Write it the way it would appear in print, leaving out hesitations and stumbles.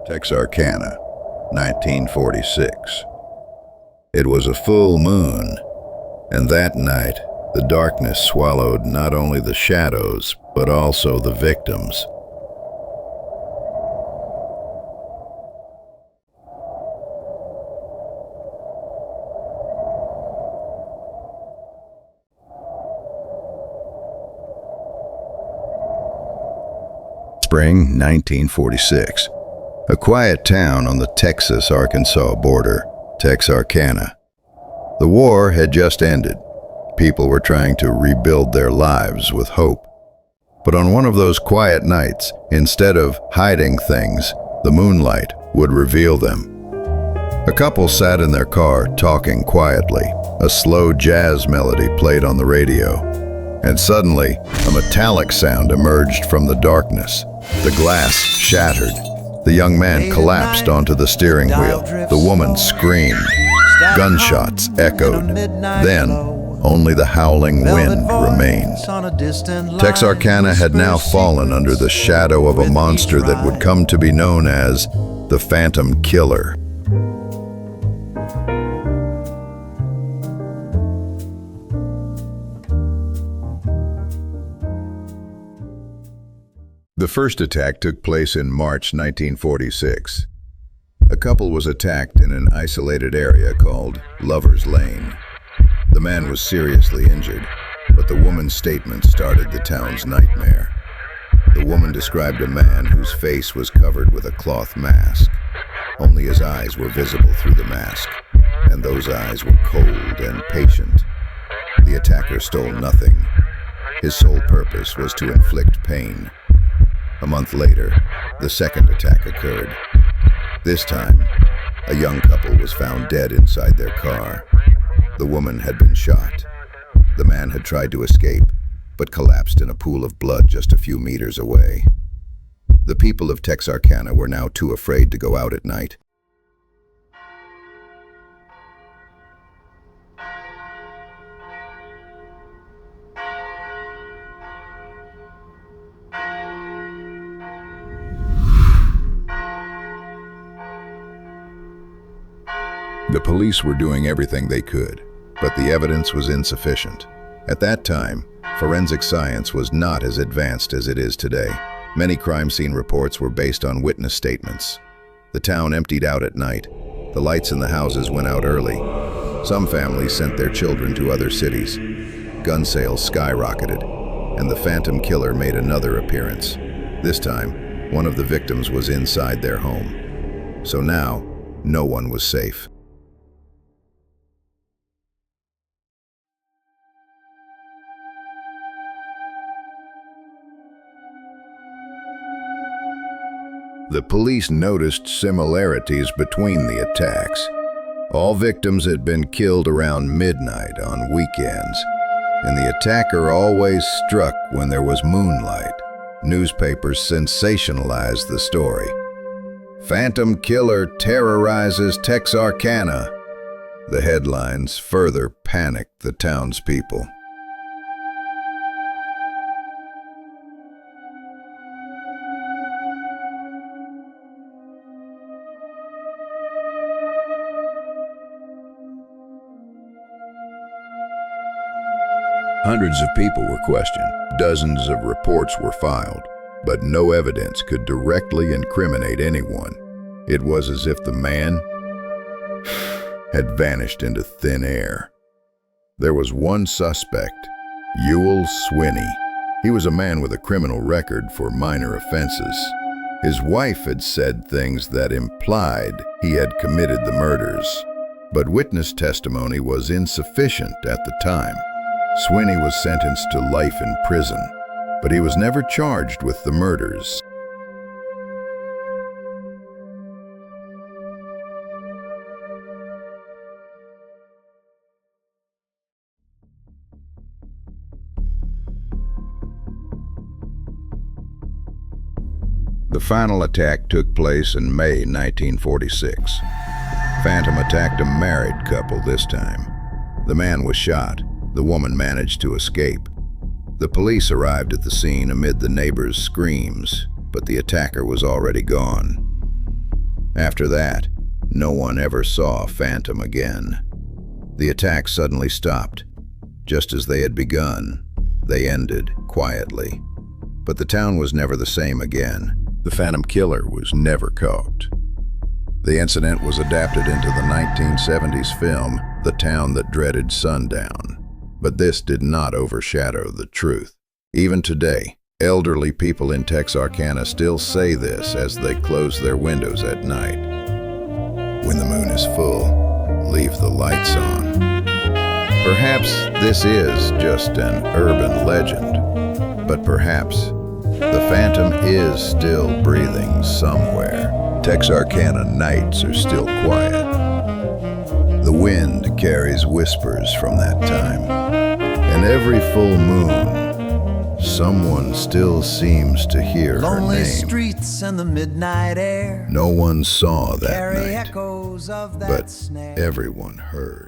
Texarkana, 1946. It was a full moon, and that night, the darkness swallowed not only the shadows, but also the victims. Spring 1946. A quiet town on the Texas-Arkansas border, Texarkana. The war had just ended. People were trying to rebuild their lives with hope. But on one of those quiet nights, instead of hiding things, the moonlight would reveal them. A couple sat in their car talking quietly. A slow jazz melody played on the radio. And suddenly, a metallic sound emerged from the darkness. The glass shattered. The young man collapsed onto the steering wheel. The woman screamed. Gunshots echoed. Then, only the howling wind remained. Texarkana had now fallen under the shadow of a monster that would come to be known as the Phantom Killer. The first attack took place in March 1946. A couple was attacked in an isolated area called Lover's Lane. The man was seriously injured, but the woman's statement started the town's nightmare. The woman described a man whose face was covered with a cloth mask. Only his eyes were visible through the mask, and those eyes were cold and patient. The attacker stole nothing. His sole purpose was to inflict pain. A month later, the second attack occurred. This time, a young couple was found dead inside their car. The woman had been shot. The man had tried to escape, but collapsed in a pool of blood just a few meters away. The people of Texarkana were now too afraid to go out at night. The police were doing everything they could, but the evidence was insufficient. At that time, forensic science was not as advanced as it is today. Many crime scene reports were based on witness statements. The town emptied out at night. The lights in the houses went out early. Some families sent their children to other cities. Gun sales skyrocketed, and the Phantom Killer made another appearance. This time, one of the victims was inside their home. So now, no one was safe. The police noticed similarities between the attacks. All victims had been killed around midnight on weekends, and the attacker always struck when there was moonlight. Newspapers sensationalized the story. "Phantom Killer terrorizes Texarkana." The headlines further panicked the townspeople. Hundreds of people were questioned. Dozens of reports were filed, but no evidence could directly incriminate anyone. It was as if the man had vanished into thin air. There was one suspect, Ewell Swinney. He was a man with a criminal record for minor offenses. His wife had said things that implied he had committed the murders, but witness testimony was insufficient at the time. Swinney was sentenced to life in prison, but he was never charged with the murders. The final attack took place in May 1946. Phantom attacked a married couple this time. The man was shot. The woman managed to escape. The police arrived at the scene amid the neighbors' screams, but the attacker was already gone. After that, no one ever saw a phantom again. The attacks suddenly stopped. Just as they had begun, they ended quietly. But the town was never the same again. The Phantom Killer was never caught. The incident was adapted into the 1970s film, The Town That Dreaded Sundown. But this did not overshadow the truth. Even today, elderly people in Texarkana still say this as they close their windows at night. When the moon is full, leave the lights on. Perhaps this is just an urban legend, but perhaps the phantom is still breathing somewhere. Texarkana nights are still quiet. The wind carries whispers from that time, and every full moon, someone still seems to hear her Lonely name. streets and the midnight air No one saw that carry night, echoes of that but snare. everyone heard.